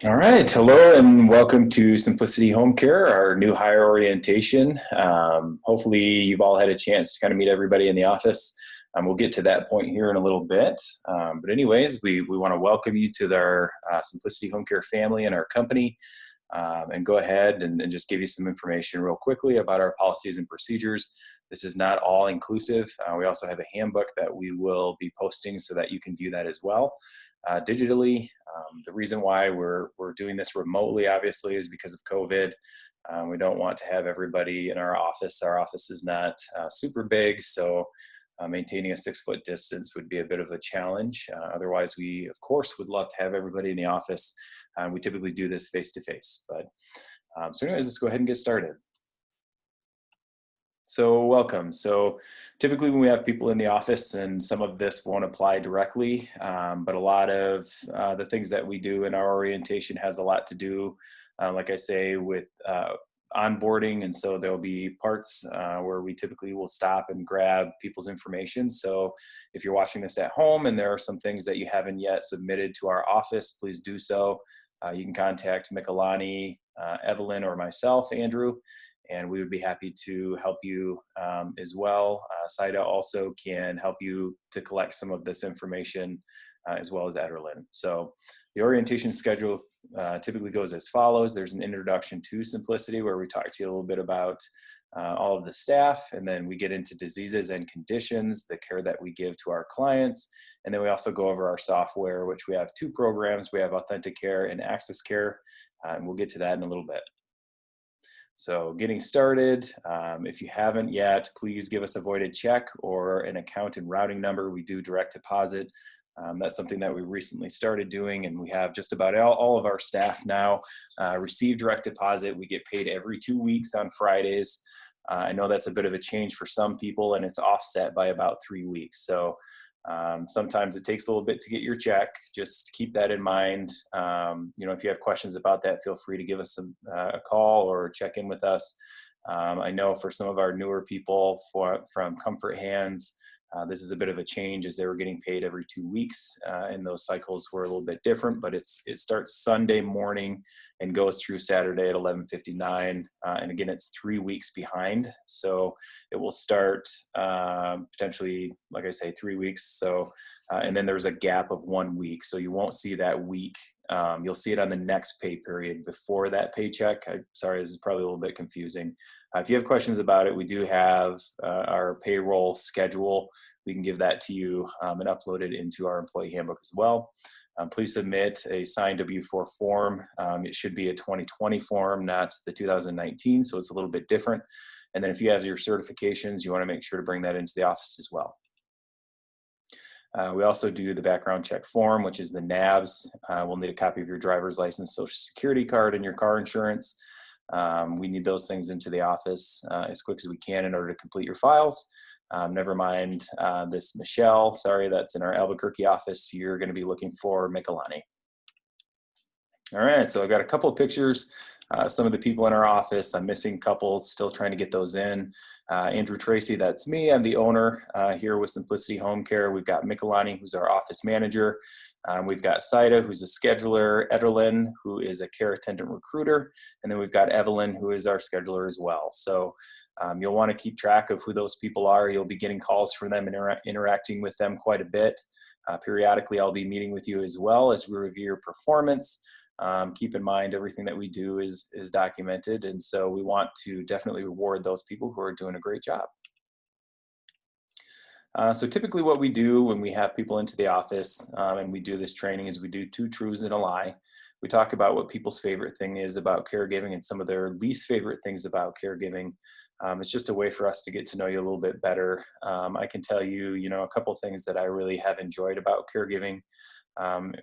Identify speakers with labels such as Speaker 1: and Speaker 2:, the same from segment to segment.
Speaker 1: All right. Hello and welcome to Simplicity Home Care, our new hire orientation. Hopefully, you've all had a chance to kind of meet everybody in the office. We'll get to that point here in a little bit. But, anyways, we want to welcome you to our Simplicity Home Care family and our company. And go ahead and just give you some information real quickly about our policies and procedures. This is not all inclusive. We also have a handbook that we will be posting so that you can view that as well digitally. The reason why we're doing this remotely, obviously, is because of COVID. We don't want to have everybody in our office. Our office is not super big, so maintaining a 6-foot distance would be a bit of a challenge. Otherwise, we, of course, would love to have everybody in the office. We typically do this face-to-face. So anyways, let's go ahead and get started. So welcome. So typically when we have people in the office, and some of this won't apply directly, but a lot of the things that we do in our orientation has a lot to do, like I say, with onboarding. And so there'll be parts where we typically will stop and grab people's information. So if you're watching this at home and there are some things that you haven't yet submitted to our office, please do so. You can contact Michelani, Evelyn, or myself, Andrew, and we would be happy to help you as well. SIDA also can help you to collect some of this information as well as Ederlin. So the orientation schedule typically goes as follows. There's an introduction to Simplicity where we talk to you a little bit about all of the staff, and then we get into diseases and conditions, the care that we give to our clients. And then we also go over our software, which we have 2 programs. We have Authentic Care and Access Care, and we'll get to that in a little bit. So getting started, if you haven't yet, please give us a voided check or an account and routing number. We do direct deposit. That's something that we recently started doing, and we have just about all of our staff now receive direct deposit. We get paid every 2 weeks on Fridays. I know that's a bit of a change for some people, and it's offset by about 3 weeks. So sometimes it takes a little bit to get your check. Just keep that in mind. If you have questions about that, feel free to give us a call or check in with us. I know for some of our newer people from Comfort Hands, this is a bit of a change as they were getting paid every 2 weeks, and those cycles were a little bit different, but it starts Sunday morning and goes through Saturday at 11:59. And again, it's 3 weeks behind. So it will start potentially, like I say, 3 weeks. So, and then there's a gap of 1 week. So you won't see that week. You'll see it on the next pay period before that paycheck. Sorry, this is probably a little bit confusing. If you have questions about it, we do have our payroll schedule. We can give that to you and upload it into our employee handbook as well. Please submit a signed W-4 form. It should be a 2020 form, not the 2019, so it's a little bit different. And then if you have your certifications, you want to make sure to bring that into the office as well. We also do the background check form, which is the NAVS. We'll need a copy of your driver's license, social security card, and your car insurance. We need those things into the office as quick as we can in order to complete your files. Never mind this Michelle, sorry, that's in our Albuquerque office. You're going to be looking for Michelani. All right, so I've got a couple of pictures. Some of the people in our office, I'm missing couples, still trying to get those in. Andrew Tracy, that's me. I'm the owner here with Simplicity Home Care. We've got Michelani, who's our office manager. We've got Saida, who's a scheduler, Ederlin, who is a care attendant recruiter, and then we've got Evelyn, who is our scheduler as well. So you'll want to keep track of who those people are. You'll be getting calls from them and interacting with them quite a bit. Periodically, I'll be meeting with you as well as we review your performance. Keep in mind everything that we do is documented, and so we want to definitely reward those people who are doing a great job. So typically what we do when we have people into the office and we do this training is we do 2 truths and a lie. We talk about what people's favorite thing is about caregiving and some of their least favorite things about caregiving. It's just a way for us to get to know you a little bit better. I can tell you, a couple of things that I really have enjoyed about caregiving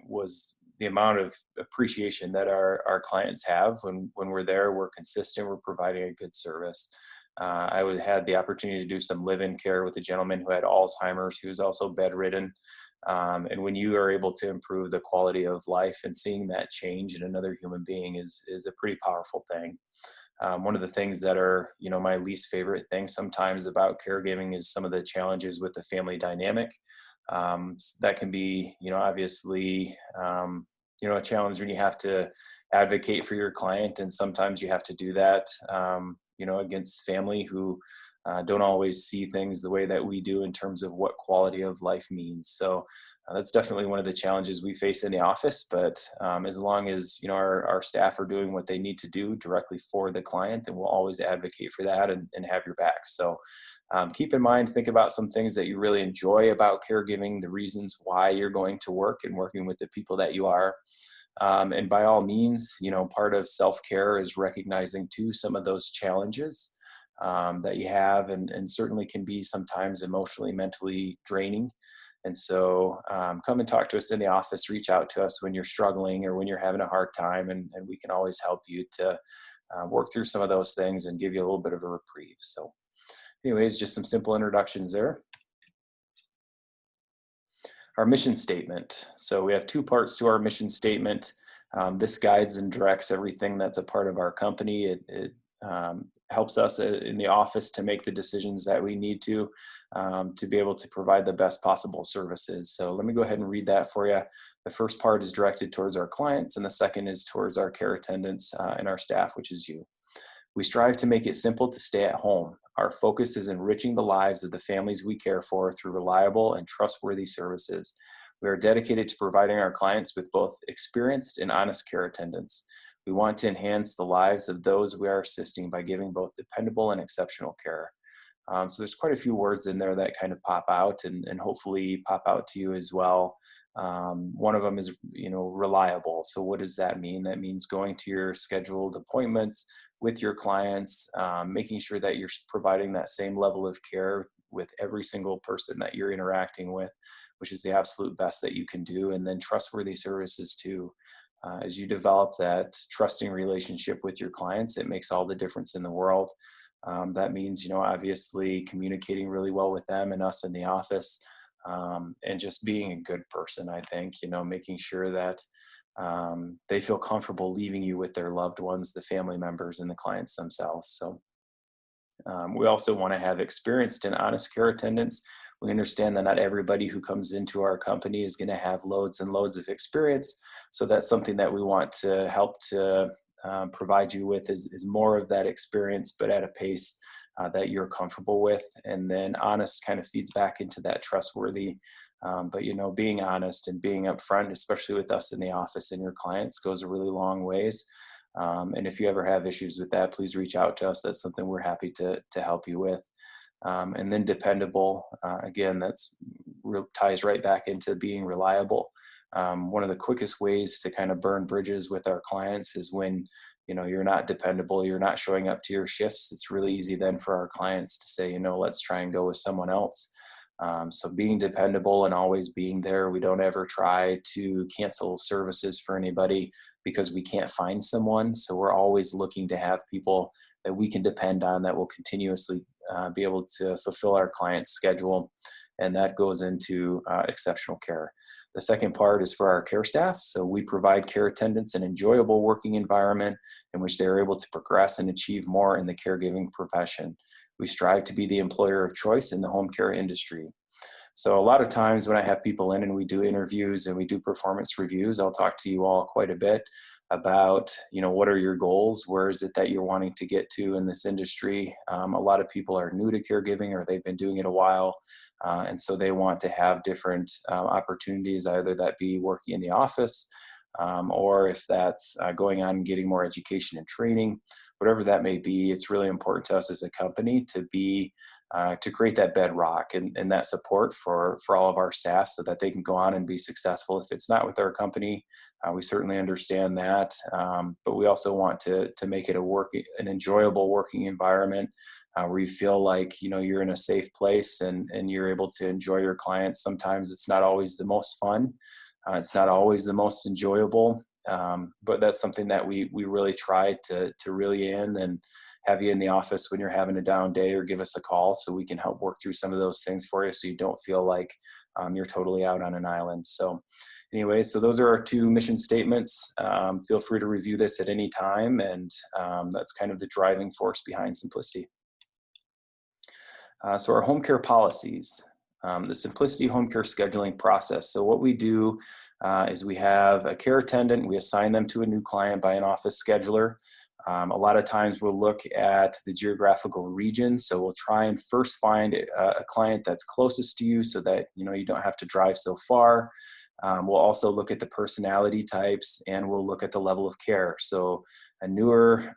Speaker 1: was the amount of appreciation that our clients have when we're there. We're consistent, we're providing a good service. I had the opportunity to do some live-in care with a gentleman who had Alzheimer's, who was also bedridden. And when you are able to improve the quality of life and seeing that change in another human being is a pretty powerful thing. One of the things that are, my least favorite things sometimes about caregiving is some of the challenges with the family dynamic. That can be, obviously a challenge when you have to advocate for your client, and sometimes you have to do that, against family who don't always see things the way that we do in terms of what quality of life means. So that's definitely one of the challenges we face in the office. But as long as our staff are doing what they need to do directly for the client, then we'll always advocate for that and have your back. So keep in mind, think about some things that you really enjoy about caregiving, the reasons why you're going to work and working with the people that you are. And by all means, part of self-care is recognizing too some of those challenges that you have, and certainly can be sometimes emotionally, mentally draining. And so come and talk to us in the office, reach out to us when you're struggling or when you're having a hard time, and we can always help you to work through some of those things and give you a little bit of a reprieve. So anyways, just some simple introductions there. Our mission statement. So we have two parts to our mission statement. This guides and directs everything that's a part of our company. It helps us in the office to make the decisions that we need to be able to provide the best possible services. So let me go ahead and read that for you. The first part is directed towards our clients, and the second is towards our care attendants and our staff, which is you. We strive to make it simple to stay at home. Our focus is enriching the lives of the families we care for through reliable and trustworthy services. We are dedicated to providing our clients with both experienced and honest care attendants. We want to enhance the lives of those we are assisting by giving both dependable and exceptional care. So there's quite a few words in there that kind of pop out and hopefully pop out to you as well. One of them is, reliable. So what does that mean? That means going to your scheduled appointments with your clients, making sure that you're providing that same level of care with every single person that you're interacting with, which is the absolute best that you can do. And then trustworthy services too. As you develop that trusting relationship with your clients, it makes all the difference in the world. That means, obviously communicating really well with them and us in the office, and just being a good person. I think, making sure that they feel comfortable leaving you with their loved ones, the family members, and the clients themselves. So we also want to have experienced and honest care attendants. We understand that not everybody who comes into our company is going to have loads and loads of experience. So that's something that we want to help to provide you with is more of that experience, but at a pace that you're comfortable with. And then honest kind of feeds back into that trustworthy. But being honest and being upfront, especially with us in the office and your clients, goes a really long ways. And if you ever have issues with that, please reach out to us. That's something we're happy to help you with. And then dependable, again, that's ties right back into being reliable. One of the quickest ways to kind of burn bridges with our clients is when you're not dependable, you're not showing up to your shifts. It's really easy then for our clients to say, let's try and go with someone else. So being dependable and always being there. We don't ever try to cancel services for anybody because we can't find someone. So we're always looking to have people that we can depend on that will continuously be able to fulfill our client's schedule. And that goes into exceptional care. The second part is for our care staff. So we provide care attendants an enjoyable working environment in which they're able to progress and achieve more in the caregiving profession. We strive to be the employer of choice in the home care industry. So a lot of times when I have people in and we do interviews and we do performance reviews, I'll talk to you all quite a bit about, what are your goals? Where is it that you're wanting to get to in this industry? A lot of people are new to caregiving or they've been doing it a while. And so they want to have different opportunities, either that be working in the office, or if that's going on and getting more education and training, whatever that may be. It's really important to us as a company to be to create that bedrock and that support for all of our staff so that they can go on and be successful. If it's not with our company, we certainly understand that, but we also want to make it an enjoyable working environment where you feel like you're in a safe place and you're able to enjoy your clients. Sometimes it's not always the most fun. It's not always the most enjoyable, but that's something that we really try to really in and have you in the office when you're having a down day, or give us a call so we can help work through some of those things for you so you don't feel like you're totally out on an island. So anyway, so those are our two mission statements. Feel free to review this at any time, and that's kind of the driving force behind Simplicity. So our home care policies. The simplicity home care scheduling process. So what we do is we have a care attendant. We assign them to a new client by an office scheduler. A lot of times we'll look at the geographical region. So we'll try and first find a client that's closest to you so that you don't have to drive so far. We'll also look at the personality types, and we'll look at the level of care. So a newer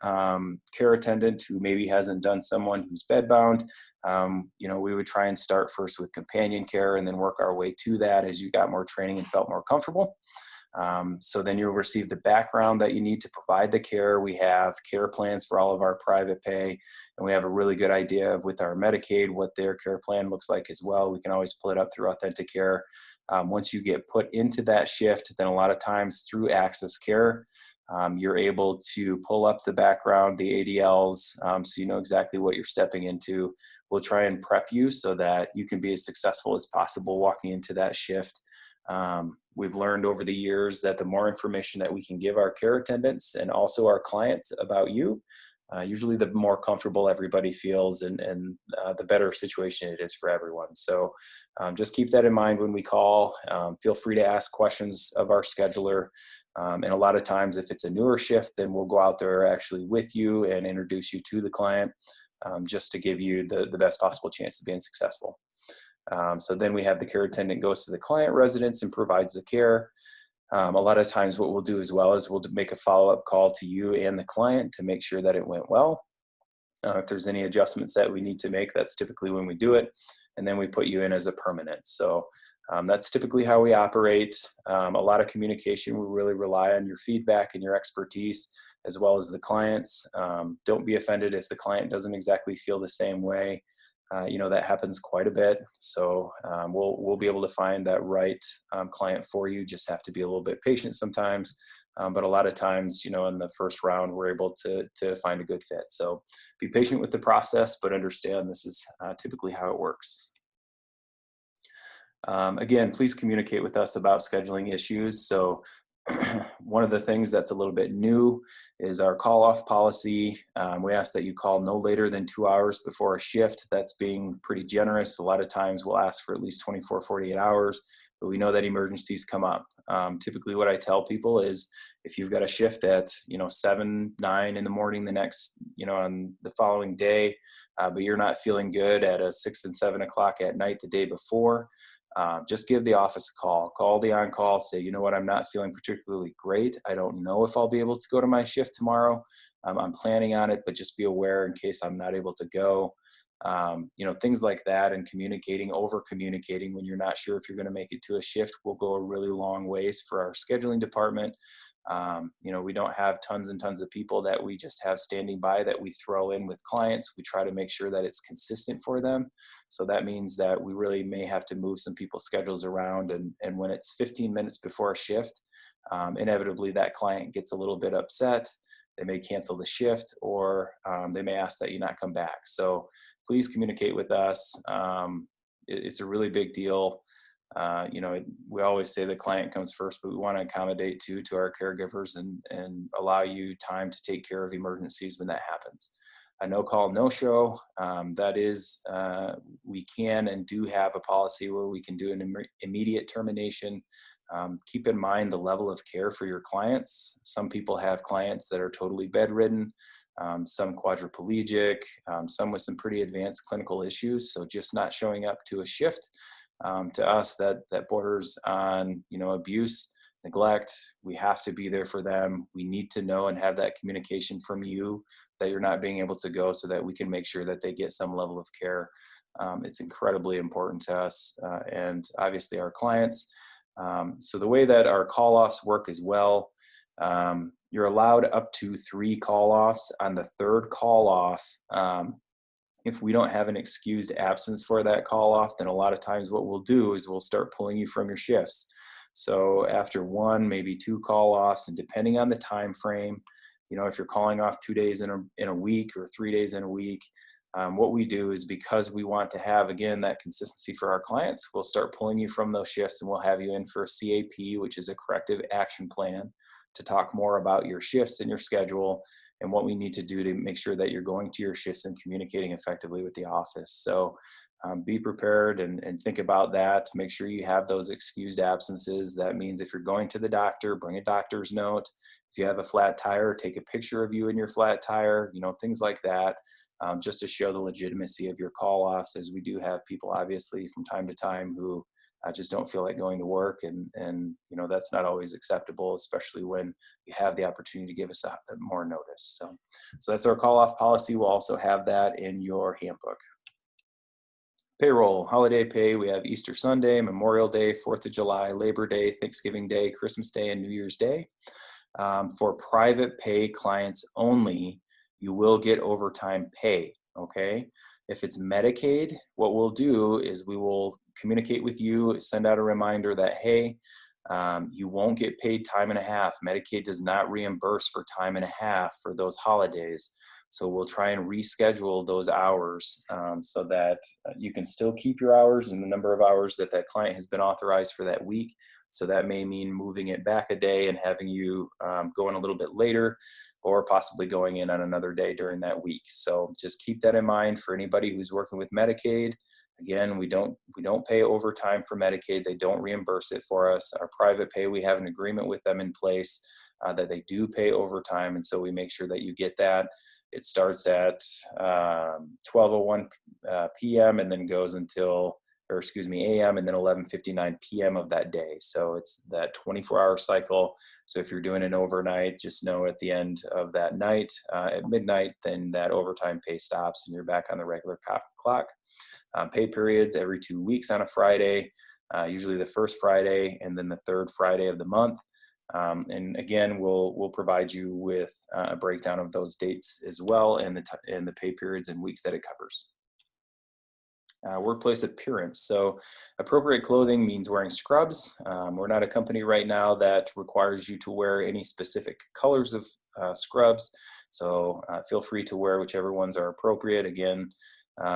Speaker 1: care attendant who maybe hasn't done someone who's bedbound, we would try and start first with companion care and then work our way to that as you got more training and felt more comfortable. So then you'll receive the background that you need to provide the care. We have care plans for all of our private pay, and we have a really good idea of with our Medicaid what their care plan looks like as well. We can always pull it up through Authentic Care. Once you get put into that shift, then a lot of times through Access Care, you're able to pull up the background, the ADLs, so you know exactly what you're stepping into. We'll try and prep you so that you can be as successful as possible walking into that shift. We've learned over the years that the more information that we can give our care attendants and also our clients about you, usually the more comfortable everybody feels and the better situation it is for everyone. So just keep that in mind when we call. Feel free to ask questions of our scheduler. And a lot of times if it's a newer shift, then we'll go out there actually with you and introduce you to the client just to give you the best possible chance of being successful. So then we have the care attendant goes to the client residence and provides the care. A lot of times what we'll do as well is we'll make a follow-up call to you and the client to make sure that it went well. If there's any adjustments that we need to make, that's typically when we do it. And then we put you in as a permanent. So that's typically how we operate. A lot of communication. We really rely on your feedback and your expertise as well as the clients. Don't be offended if the client doesn't exactly feel the same way. That happens quite a bit. So we'll be able to find that right client for you. Just have to be a little bit patient sometimes. But a lot of times, in the first round, we're able to find a good fit. So be patient with the process, but understand this is typically how it works. Again, please communicate with us about scheduling issues. So one of the things that's a little bit new is our call off policy. We ask that you call no later than 2 hours before a shift. That's being pretty generous. A lot of times we'll ask for at least 24, 48 hours, but we know that emergencies come up. Typically what I tell people is if you've got a shift at, 7, 9 in the morning the next, on the following day, but you're not feeling good at a 6 and 7 o'clock at night the day before, just give the office a call the on-call, say, you know what, I'm not feeling particularly great. I don't know if I'll be able to go to my shift tomorrow. I'm planning on it, but just be aware in case I'm not able to go. Things like that, and over communicating when you're not sure if you're going to make it to a shift will go a really long ways for our scheduling department. We don't have tons and tons of people that we just have standing by that we throw in with clients. We try to make sure that it's consistent for them. So that means that we really may have to move some people's schedules around. And when it's 15 minutes before a shift, inevitably that client gets a little bit upset. They may cancel the shift, or they may ask that you not come back. So please communicate with us. It's a really big deal. We always say the client comes first, but we want to accommodate to our caregivers and allow you time to take care of emergencies when that happens. A no call, no show, that is, we can and do have a policy where we can do an immediate termination. Keep in mind the level of care for your clients. Some people have clients that are totally bedridden, some quadriplegic, some with some pretty advanced clinical issues. So just not showing up to a shift, to us that borders on abuse, neglect. We have to be there for them. We need to know and have that communication from you that you're not being able to go, so that we can make sure that they get some level of care. It's incredibly important to us and obviously our clients. So the way that our call offs work as well, you're allowed up to 3 call offs. On the 3rd call off, if we don't have an excused absence for that call off, then a lot of times what we'll do is we'll start pulling you from your shifts. So after 1, maybe 2 call offs, and depending on the time frame, if you're calling off 2 days in a week or 3 days in a week, what we do is, because we want to have, again, that consistency for our clients, we'll start pulling you from those shifts, and we'll have you in for a CAP, which is a corrective action plan, to talk more about your shifts and your schedule and what we need to do to make sure that you're going to your shifts and communicating effectively with the office. So Be prepared and think about that. Make sure you have those excused absences. That means if you're going to the doctor, bring a doctor's note. If you have a flat tire, take a picture of you in your flat tire, things like that, just to show the legitimacy of your call offs, as we do have people obviously from time to time who just don't feel like going to work. And that's not always acceptable, especially when you have the opportunity to give us more notice. So that's our call off policy. We'll also have that in your handbook. Payroll, holiday pay, we have Easter Sunday, Memorial Day, 4th of July, Labor Day, Thanksgiving Day, Christmas Day, and New Year's Day. For private pay clients only, you will get overtime pay, okay? If it's Medicaid, what we'll do is we will communicate with you, send out a reminder that, hey, you won't get paid time and a half. Medicaid does not reimburse for time and a half for those holidays. So we'll try and reschedule those hours so that you can still keep your hours and the number of hours that that client has been authorized for that week. So that may mean moving it back a day and having you go in a little bit later, or possibly going in on another day during that week. So just keep that in mind for anybody who's working with Medicaid. Again, we don't pay overtime for Medicaid. They don't reimburse it for us. Our private pay, we have an agreement with them in place that they do pay overtime, and so we make sure that you get that. It starts at 12:01 p.m. and then goes until, a.m. and then 11:59 p.m. of that day. So it's that 24-hour cycle. So if you're doing an overnight, just know at the end of that night, at midnight, then that overtime pay stops and you're back on the regular clock. Pay periods every 2 weeks on a Friday, usually the first Friday and then the third Friday of the month. And again, we'll provide you with a breakdown of those dates as well, and the pay periods and weeks that it covers. Workplace appearance. So appropriate clothing means wearing scrubs. We're not a company right now that requires you to wear any specific colors of scrubs. So feel free to wear whichever ones are appropriate. Again,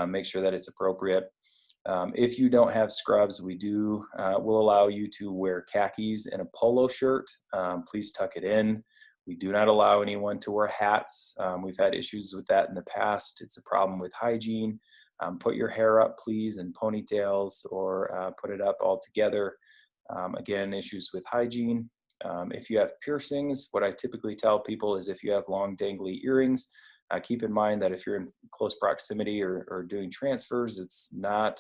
Speaker 1: make sure that it's appropriate. If you don't have scrubs, will allow you to wear khakis and a polo shirt. Please tuck it in. We do not allow anyone to wear hats. We've had issues with that in the past. It's a problem with hygiene. Put your hair up, please, in ponytails, or put it up all together. Again, issues with hygiene. If you have piercings, what I typically tell people is if you have long dangly earrings, keep in mind that if you're in close proximity or doing transfers, it's not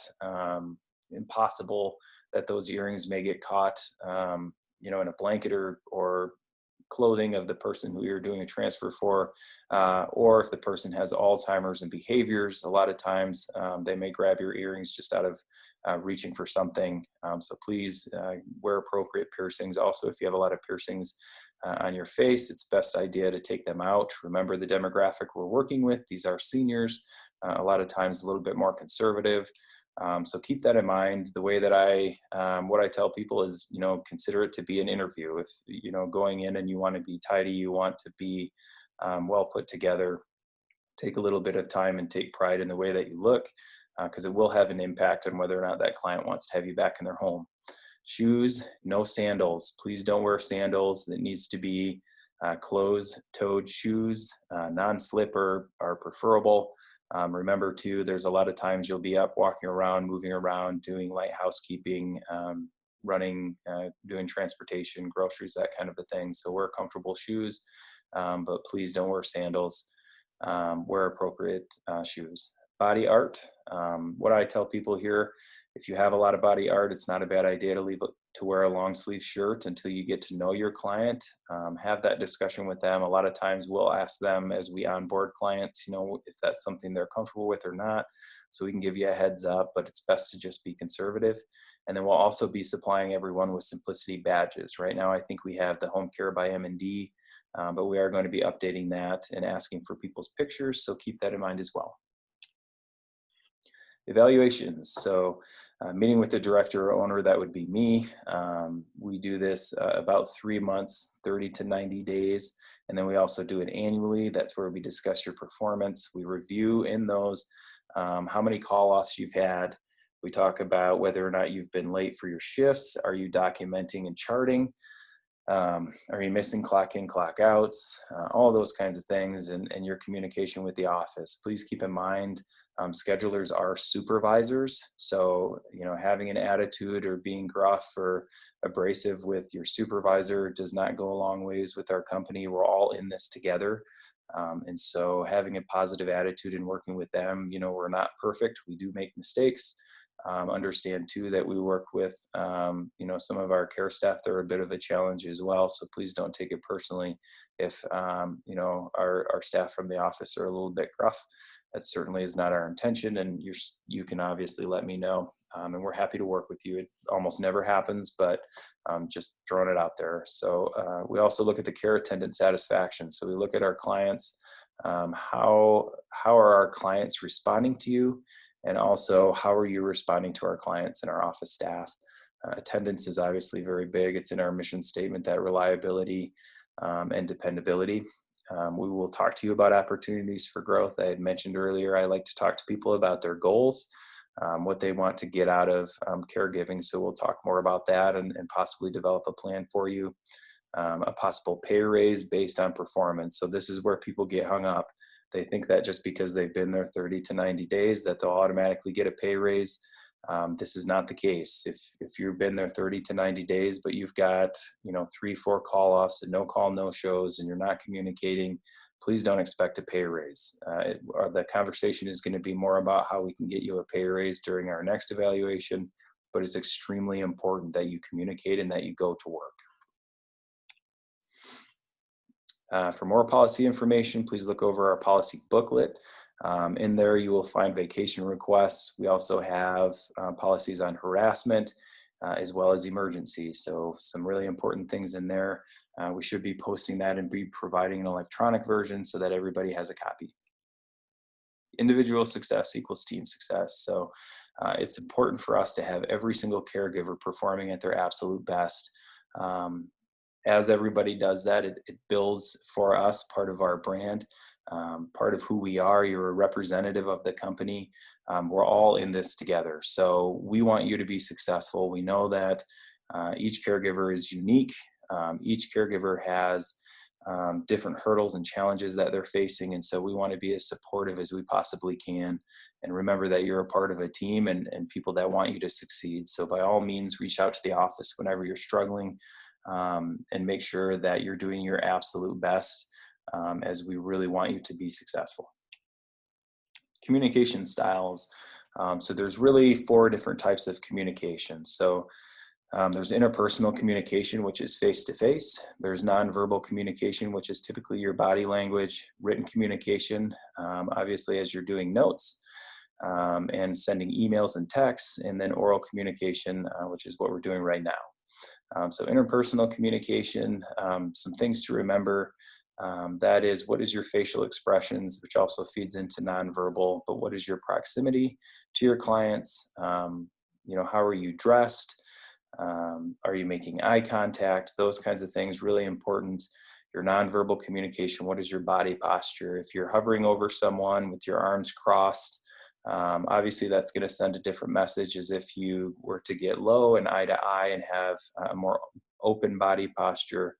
Speaker 1: impossible that those earrings may get caught, in a blanket or clothing of the person who you're doing a transfer for, or if the person has Alzheimer's and behaviors, a lot of times they may grab your earrings just out of reaching for something. So please wear appropriate piercings. Also, if you have a lot of piercings on your face, it's best idea to take them out. Remember the demographic we're working with. These are seniors, a lot of times a little bit more conservative. So keep that in mind. The way that what I tell people is, consider it to be an interview. If, going in and you want to be tidy, you want to be well put together, take a little bit of time and take pride in the way that you look, because it will have an impact on whether or not that client wants to have you back in their home. Shoes, no sandals. Please don't wear sandals. It needs to be closed-toed shoes. Non-slip are preferable. Remember too, there's a lot of times you'll be up walking around, moving around, doing light housekeeping, running, doing transportation, groceries, that kind of a thing. So wear comfortable shoes, but please don't wear sandals. Wear appropriate shoes. Body art. What I tell people here, if you have a lot of body art, it's not a bad idea to wear a long sleeve shirt until you get to know your client. Have that discussion with them. A lot of times we'll ask them as we onboard clients, if that's something they're comfortable with or not, so we can give you a heads up, but it's best to just be conservative. And then we'll also be supplying everyone with Simplicity badges. Right now, I think we have the Home Care by M&D, but we are going to be updating that and asking for people's pictures, so keep that in mind as well. Evaluations. So meeting with the director or owner, that would be me. We do this about 3 months, 30 to 90 days. And then we also do it annually. That's where we discuss your performance. We review in those how many call-offs you've had. We talk about whether or not you've been late for your shifts. Are you documenting and charting? Are you missing clock in, clock outs? All those kinds of things, and your communication with the office. Please keep in mind, Schedulers are supervisors. So, having an attitude or being gruff or abrasive with your supervisor does not go a long ways with our company. We're all in this together. And so having a positive attitude and working with them, we're not perfect. We do make mistakes. Understand too that we work with, some of our care staff. They're a bit of a challenge as well. So please don't take it personally if, our staff from the office are a little bit gruff. That certainly is not our intention. And you can obviously let me know. And we're happy to work with you. It almost never happens, but just throwing it out there. So we also look at the care attendant satisfaction. So we look at our clients. How are our clients responding to you? And also, how are you responding to our clients and our office staff? Attendance is obviously very big. It's in our mission statement, that reliability and dependability. We will talk to you about opportunities for growth. I had mentioned earlier, I like to talk to people about their goals, what they want to get out of caregiving. So we'll talk more about that and possibly develop a plan for you. A possible pay raise based on performance. So this is where people get hung up. They think that just because they've been there 30 to 90 days that they'll automatically get a pay raise. This is not the case. If you've been there 30 to 90 days, but you've got 3-4 call offs and no call, no shows, and you're not communicating, please don't expect a pay raise. The conversation is going to be more about how we can get you a pay raise during our next evaluation, but it's extremely important that you communicate and that you go to work. For more policy information, please look over our policy booklet. In there, you will find vacation requests. We also have policies on harassment as well as emergencies. So some really important things in there. We should be posting that and be providing an electronic version so that everybody has a copy. Individual success equals team success. So it's important for us to have every single caregiver performing at their absolute best. As everybody does that, it builds for us part of our brand, part of who we are. You're a representative of the company. We're all in this together. So we want you to be successful. We know that each caregiver is unique. Each caregiver has different hurdles and challenges that they're facing. And so we want to be as supportive as we possibly can. And remember that you're a part of a team and people that want you to succeed. So by all means, reach out to the office whenever you're struggling. And make sure that you're doing your absolute best as we really want you to be successful. Communication styles. So there's really 4 different types of communication. So there's interpersonal communication, which is face-to-face. There's nonverbal communication, which is typically your body language. Written communication, obviously as you're doing notes and sending emails and texts, and then oral communication, which is what we're doing right now. So interpersonal communication, some things to remember, that is, what is your facial expressions, which also feeds into nonverbal, but what is your proximity to your clients? How are you dressed? Are you making eye contact? Those kinds of things, really important. Your nonverbal communication, what is your body posture? If you're hovering over someone with your arms crossed, obviously that's going to send a different message as if you were to get low and eye to eye and have a more open body posture.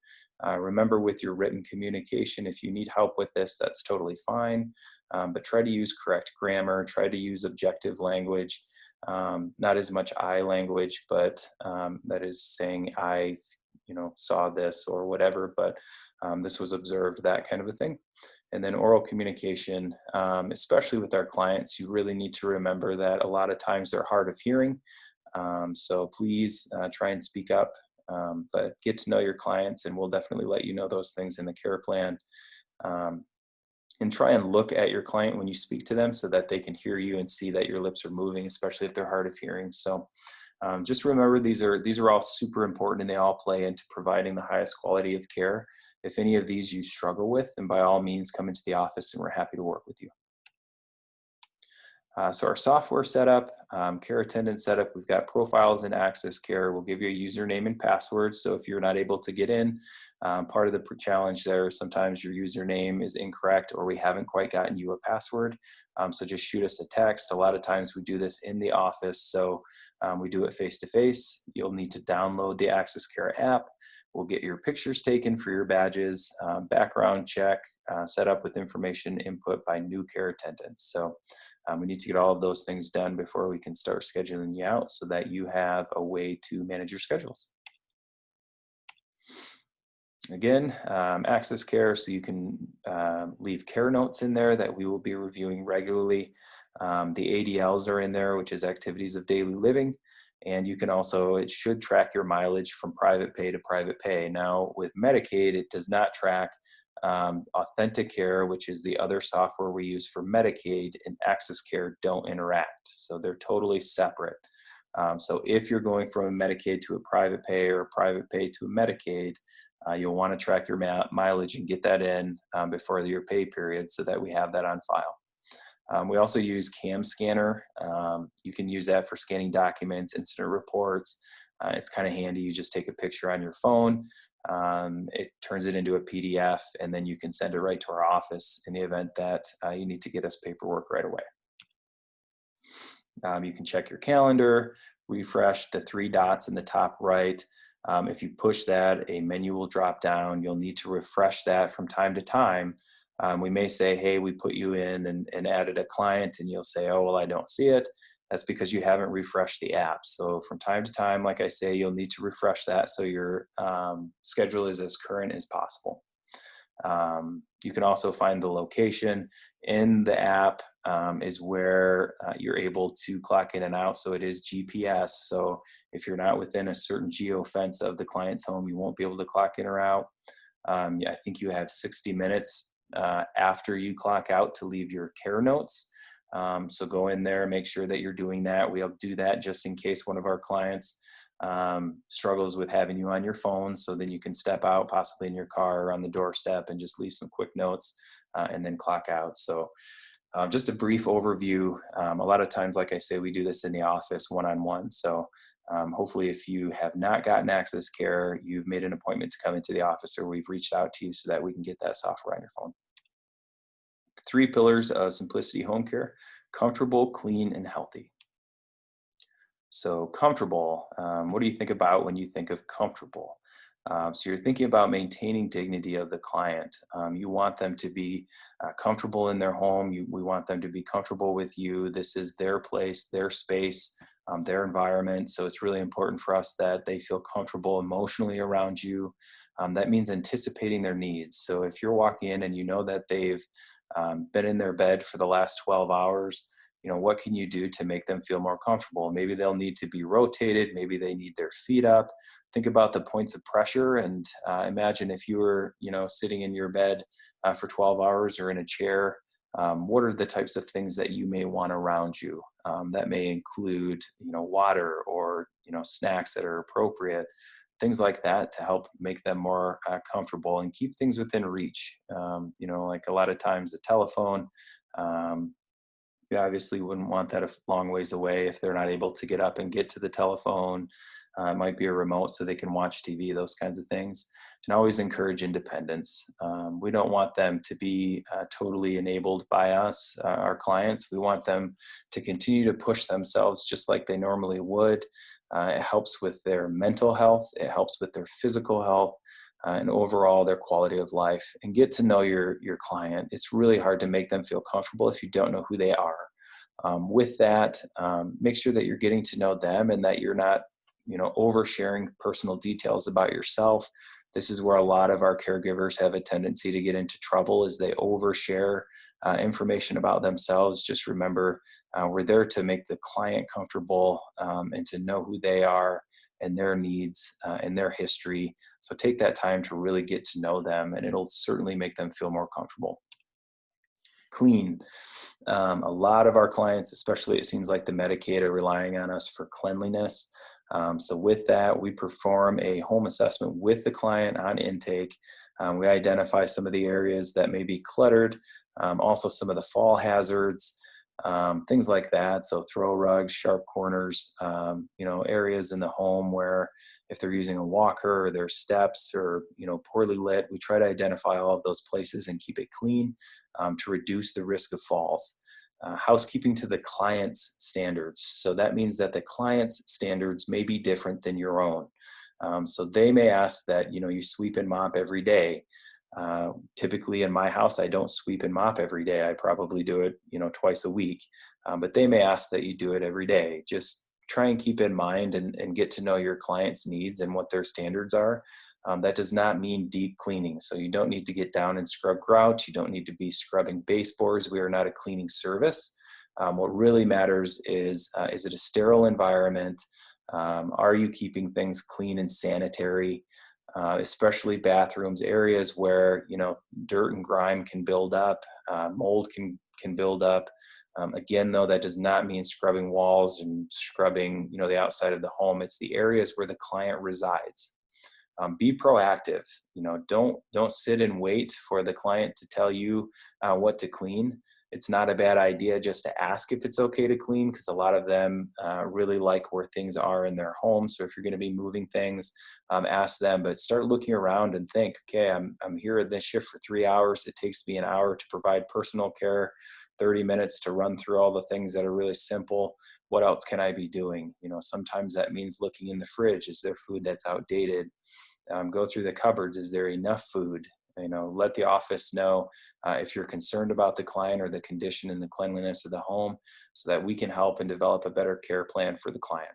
Speaker 1: Remember, with your written communication, if you need help with this, that's totally fine. But try to use correct grammar, try to use objective language, not as much I language, but that is saying I saw this or whatever, but this was observed, that kind of a thing. And then oral communication, especially with our clients, you really need to remember that a lot of times they're hard of hearing. So please try and speak up, but get to know your clients, and we'll definitely let you know those things in the care plan. And try and look at your client when you speak to them so that they can hear you and see that your lips are moving, especially if they're hard of hearing. So just remember, these are all super important, and they all play into providing the highest quality of care. If any of these you struggle with, then by all means come into the office and we're happy to work with you. So our software setup, care attendant setup, we've got profiles and access care. We'll give you a username and password. So if you're not able to get in, part of the challenge there is sometimes your username is incorrect or we haven't quite gotten you a password. So just shoot us a text. A lot of times we do this in the office. So we do it face-to-face. You'll need to download the Access Care app. We'll get your pictures taken for your badges, background check, set up with information input by new care attendants. So we need to get all of those things done before we can start scheduling you out so that you have a way to manage your schedules. Again, access care, so you can leave care notes in there that we will be reviewing regularly. The ADLs are in there, which is activities of daily living. And you can also, it should track your mileage from private pay to private pay. Now, with Medicaid, it does not track. Authenticare, which is the other software we use for Medicaid, and Access Care don't interact. So they're totally separate. So if you're going from a Medicaid to a private pay or a private pay to a Medicaid, you'll want to track your mileage and get that in before your pay period so that we have that on file. We also use CAM Scanner. You can use that for scanning documents, incident reports. It's kind of handy. You just take a picture on your phone. It turns it into a PDF, and then you can send it right to our office in the event that you need to get us paperwork right away. You can check your calendar, refresh the 3 dots in the top right. If you push that, a menu will drop down. You'll need to refresh that from time to time. We may say, hey, we put you in and added a client, and you'll say, oh, well, I don't see it. That's because you haven't refreshed the app. So from time to time, like I say, you'll need to refresh that so your schedule is as current as possible. You can also find the location in the app is where you're able to clock in and out. So it is GPS. So if you're not within a certain geofence of the client's home, you won't be able to clock in or out. I think you have 60 minutes after you clock out to leave your care notes. So go in there, make sure that you're doing that. We'll do that just in case one of our clients struggles with having you on your phone. So then you can step out possibly in your car or on the doorstep and just leave some quick notes and then clock out. So just a brief overview. A lot of times, like I say, we do this in the office one-on-one. So hopefully if you have not gotten Access Care, you've made an appointment to come into the office, or we've reached out to you so that we can get that software on your phone. 3 pillars of Simplicity Home Care: comfortable, clean, and healthy. So comfortable, what do you think about when you think of comfortable? So you're thinking about maintaining dignity of the client. You want them to be comfortable in their home. We want them to be comfortable with you. This is their place, their space, their environment. So it's really important for us that they feel comfortable emotionally around you. That means anticipating their needs. So if you're walking in and you know that they've been in their bed for the last 12 hours, what can you do to make them feel more comfortable? Maybe they'll need to be rotated. Maybe they need their feet up. Think about the points of pressure, and imagine if you were, sitting in your bed for 12 hours or in a chair. What are the types of things that you may want around you? That may include, water or, snacks that are appropriate, things like that, to help make them more comfortable and keep things within reach. Like a lot of times the telephone, you obviously wouldn't want that a long ways away if they're not able to get up and get to the telephone. It might be a remote so they can watch TV, those kinds of things. And always encourage independence. We don't want them to be totally enabled by us, our clients. We want them to continue to push themselves just like they normally would. It helps with their mental health. It helps with their physical health. And overall their quality of life. And get to know your client. It's really hard to make them feel comfortable if you don't know who they are. With that, make sure that you're getting to know them and that you're not, oversharing personal details about yourself. This is where a lot of our caregivers have a tendency to get into trouble, is they overshare information about themselves. Just remember, we're there to make the client comfortable and to know who they are and their needs and their history. So take that time to really get to know them, and it'll certainly make them feel more comfortable. Clean. A lot of our clients, especially it seems like the Medicaid, are relying on us for cleanliness. So with that, we perform a home assessment with the client on intake. We identify some of the areas that may be cluttered, also some of the fall hazards, things like that. So throw rugs, sharp corners, areas in the home where if they're using a walker or there's steps or, poorly lit, we try to identify all of those places and keep it clean to reduce the risk of falls. Housekeeping to the client's standards. So that means that the client's standards may be different than your own. So they may ask that, you sweep and mop every day. Typically in my house, I don't sweep and mop every day. I probably do it, twice a week. But they may ask that you do it every day. Just try and keep in mind and get to know your client's needs and what their standards are. That does not mean deep cleaning. So you don't need to get down and scrub grout. You don't need to be scrubbing baseboards. We are not a cleaning service. What really matters is it a sterile environment? Are you keeping things clean and sanitary? Especially bathrooms, areas where dirt and grime can build up, mold can build up. Again, though, that does not mean scrubbing walls and scrubbing the outside of the home. It's the areas where the client resides. Be proactive. Don't sit and wait for the client to tell you what to clean. It's not a bad idea just to ask if it's okay to clean, because a lot of them really like where things are in their home. So if you're going to be moving things, ask them, but start looking around and think, okay, I'm here at this shift for 3 hours. It takes me an hour to provide personal care, 30 minutes to run through all the things that are really simple. What else can I be doing? Sometimes that means looking in the fridge. Is there food that's outdated? Go through the cupboards. Is there enough food? Let the office know if you're concerned about the client or the condition and the cleanliness of the home, so that we can help and develop a better care plan for the client.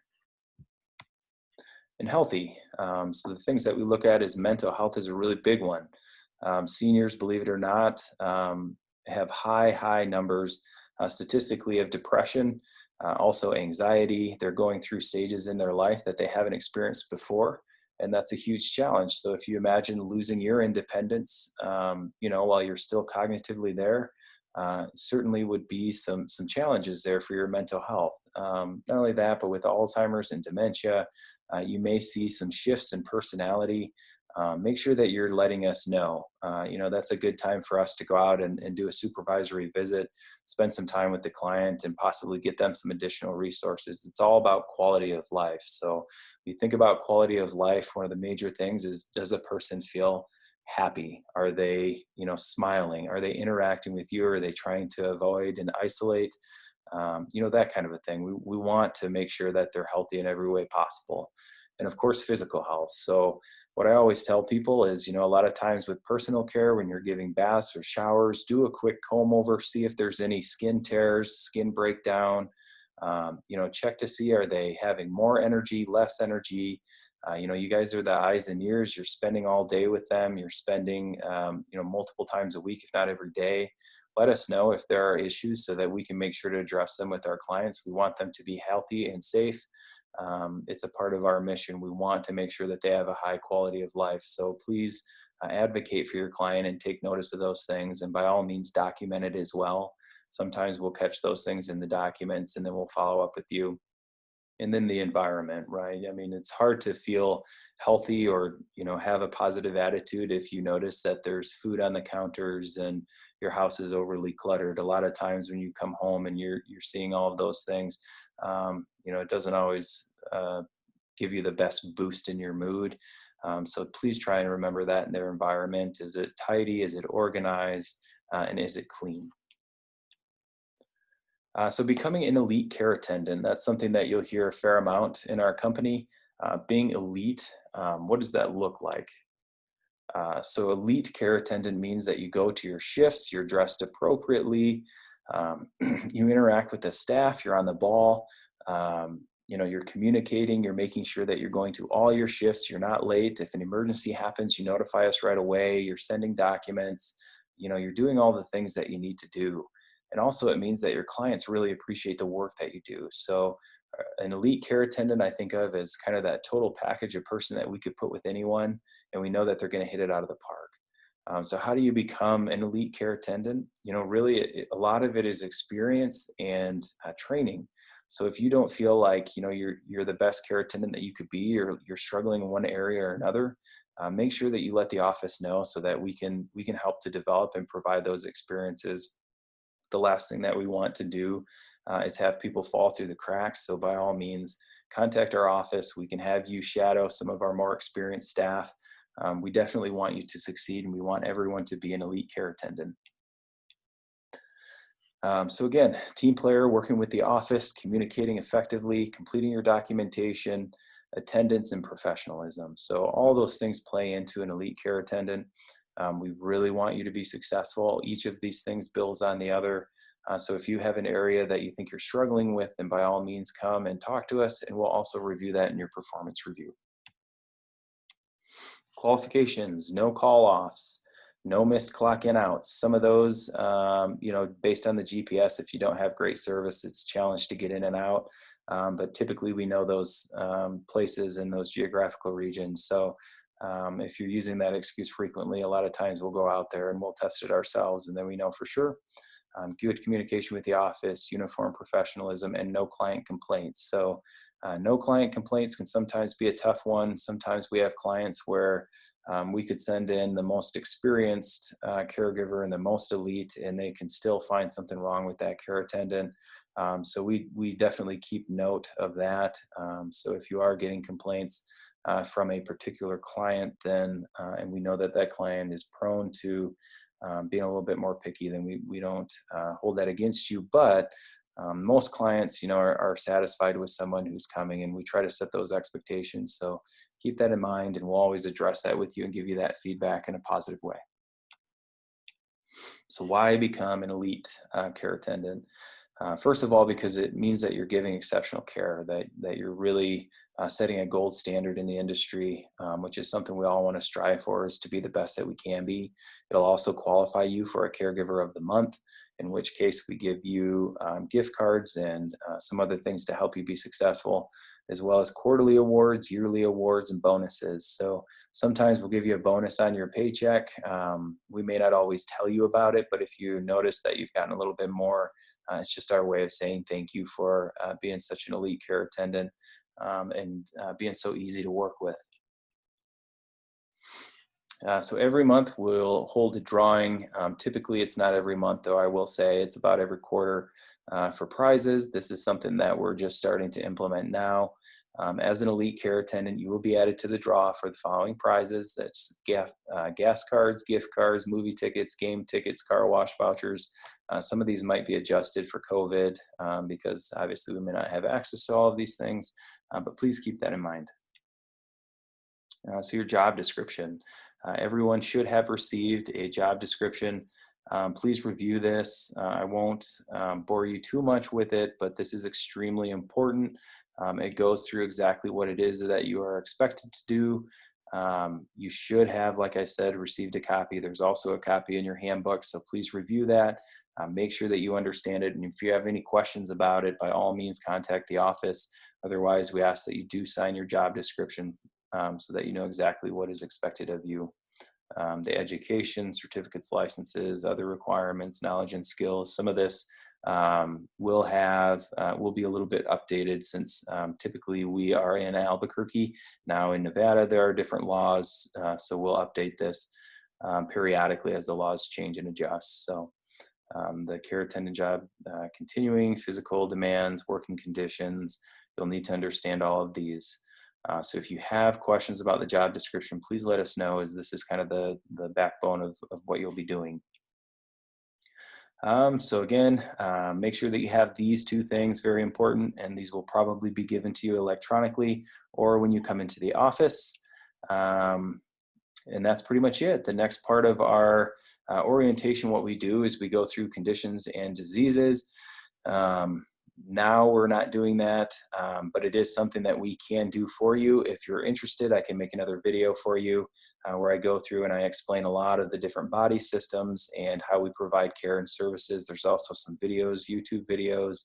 Speaker 1: And healthy. So the things that we look at is mental health is a really big one. Seniors, believe it or not, have high numbers statistically of depression, also anxiety. They're going through stages in their life that they haven't experienced before. And that's a huge challenge. So if you imagine losing your independence, while you're still cognitively there, certainly would be some challenges there for your mental health. Not only that, but with Alzheimer's and dementia, you may see some shifts in personality. Make sure that you're letting us know. That's a good time for us to go out and do a supervisory visit, spend some time with the client, and possibly get them some additional resources. It's all about quality of life. So you think about quality of life, one of the major things is, does a person feel happy? Are they, smiling? Are they interacting with you? Are they trying to avoid and isolate? That kind of a thing. We want to make sure that they're healthy in every way possible. And of course, physical health. So what I always tell people is, a lot of times with personal care, when you're giving baths or showers, do a quick comb over, see if there's any skin tears, skin breakdown. Check to see, are they having more energy, less energy? You guys are the eyes and ears. You're spending all day with them. You're spending, multiple times a week, if not every day. Let us know if there are issues so that we can make sure to address them with our clients. We want them to be healthy and safe. It's a part of our mission. We want to make sure that they have a high quality of life. So please advocate for your client and take notice of those things. And by all means, document it as well. Sometimes we'll catch those things in the documents and then we'll follow up with you. And then the environment, right? I mean, it's hard to feel healthy or, have a positive attitude if you notice that there's food on the counters and your house is overly cluttered. A lot of times when you come home and you're seeing all of those things, it doesn't always give you the best boost in your mood. So please try and remember that in their environment. Is it tidy? Is it organized? And is it clean? So becoming an elite care attendant, that's something that you'll hear a fair amount in our company. Being elite, what does that look like? So elite care attendant means that you go to your shifts, you're dressed appropriately, you interact with the staff, you're on the ball, you're communicating, you're making sure that you're going to all your shifts, you're not late. If an emergency happens, you notify us right away, you're sending documents, you're doing all the things that you need to do. And also it means that your clients really appreciate the work that you do. So an elite care attendant, I think of as kind of that total package, a person that we could put with anyone, and we know that they're going to hit it out of the park. So how do you become an elite care attendant? Really a lot of it is experience and training. So if you don't feel like, you're the best care attendant that you could be, or you're struggling in one area or another, make sure that you let the office know so that we can help to develop and provide those experiences. The last thing that we want to do is have people fall through the cracks. So by all means, contact our office. We can have you shadow some of our more experienced staff. We definitely want you to succeed, and we want everyone to be an elite care attendant. So again, team player, working with the office, communicating effectively, completing your documentation, attendance, and professionalism. So all those things play into an elite care attendant. We really want you to be successful. Each of these things builds on the other. So if you have an area that you think you're struggling with, then by all means come and talk to us, and we'll also review that in your performance review. Qualifications: no call offs, no missed clock in outs. Some of those, based on the GPS, if you don't have great service, it's a challenge to get in and out. But typically we know those places in those geographical regions. So if you're using that excuse frequently, a lot of times we'll go out there and we'll test it ourselves, and then we know for sure. Good communication with the office, uniform professionalism, and no client complaints. So no client complaints can sometimes be a tough one. Sometimes we have clients where we could send in the most experienced caregiver and the most elite, and they can still find something wrong with that care attendant. So we definitely keep note of that. So if you are getting complaints from a particular client, then and we know that that client is prone to being a little bit more picky, then we don't hold that against you. But most clients, are satisfied with someone who's coming, and we try to set those expectations. So keep that in mind, and we'll always address that with you and give you that feedback in a positive way. So why become an elite care attendant? First of all, because it means that you're giving exceptional care, that you're really setting a gold standard in the industry, which is something we all want to strive for, is to be the best that we can be. It'll also qualify you for a caregiver of the month, in which case we give you gift cards and some other things to help you be successful, as well as quarterly awards, yearly awards, and bonuses. So sometimes we'll give you a bonus on your paycheck. We may not always tell you about it, but if you notice that you've gotten a little bit more, it's just our way of saying thank you for being such an elite care attendant and being so easy to work with. So every month we'll hold a drawing. Typically it's not every month, though I will say it's about every quarter for prizes. This is something that we're just starting to implement now. As an elite care attendant, you will be added to the draw for the following prizes. That's gas cards, gift cards, movie tickets, game tickets, car wash vouchers. Some of these might be adjusted for COVID because obviously we may not have access to all of these things, but please keep that in mind. So your job description. Everyone should have received a job description. Please review this. I won't bore you too much with it, but this is extremely important. It goes through exactly what it is that you are expected to do. You should have, like I said, received a copy. There's also a copy in your handbook, so please review that. Make sure that you understand it, and if you have any questions about it, by all means contact the office. Otherwise, we ask that you do sign your job description so that you know exactly what is expected of you. The education, certificates, licenses, other requirements, knowledge and skills. Some of this will be a little bit updated since typically we are in Albuquerque. Now in Nevada, there are different laws, so we'll update this periodically as the laws change and adjust. So the care attendant job, continuing physical demands, working conditions, you'll need to understand all of these. So if you have questions about the job description, please let us know, as this is kind of the backbone of what you'll be doing. So again, make sure that you have these two things, very important, and these will probably be given to you electronically or when you come into the office. And that's pretty much it. The next part of our orientation, what we do is we go through conditions and diseases. Now we're not doing that, but it is something that we can do for you. If you're interested, I can make another video for you where I go through and I explain a lot of the different body systems and how we provide care and services. There's also some videos, YouTube videos,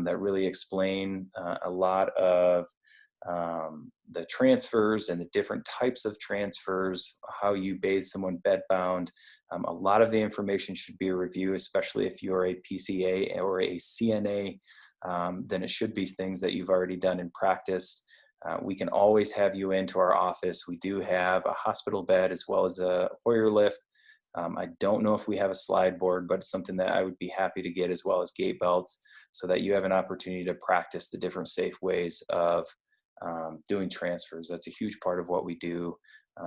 Speaker 1: that really explain a lot of the transfers and the different types of transfers, how you bathe someone bedbound. A lot of the information should be a review, especially if you're a PCA or a CNA, then it should be things that you've already done and practiced. We can always have you into our office. We do have a hospital bed as well as a Hoyer lift. I don't know if we have a slide board, but it's something that I would be happy to get, as well as gait belts, so that you have an opportunity to practice the different safe ways of doing transfers. That's a huge part of what we do,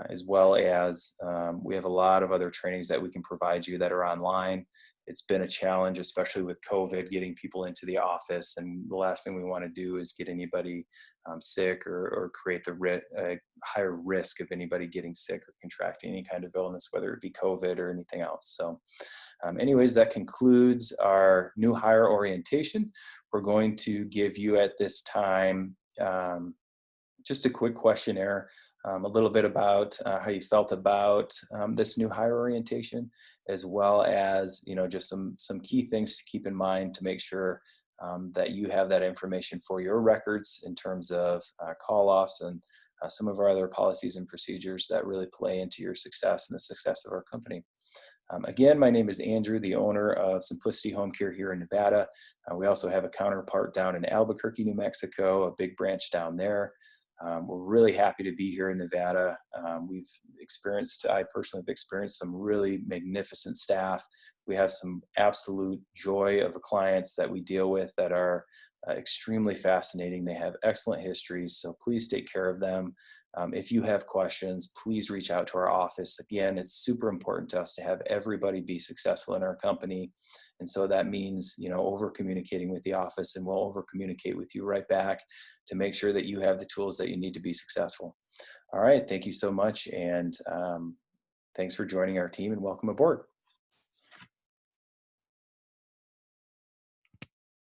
Speaker 1: as well as we have a lot of other trainings that we can provide you that are online. it's been a challenge, especially with COVID, getting people into the office. And the last thing we want to do is get anybody sick or create a higher risk of anybody getting sick or contracting any kind of illness, whether it be COVID or anything else. So anyways, that concludes our new hire orientation. We're going to give you at this time just a quick questionnaire, a little bit about how you felt about this new hire orientation, as well as just some key things to keep in mind to make sure that you have that information for your records in terms of call-offs and some of our other policies and procedures that really play into your success and the success of our company. Again, my name is Andrew, the owner of Simplicity Home Care here in Nevada. We also have a counterpart down in Albuquerque, New Mexico, a big branch down there. We're really happy to be here in Nevada. I personally have experienced some really magnificent staff. We have some absolute joy of clients that we deal with that are extremely fascinating. They have excellent histories, so please take care of them. If you have questions, please reach out to our office. Again, it's super important to us to have everybody be successful in our company. And so that means, over communicating with the office, and we'll over communicate with you right back to make sure that you have the tools that you need to be successful. All right. Thank you so much. And thanks for joining our team, and welcome aboard.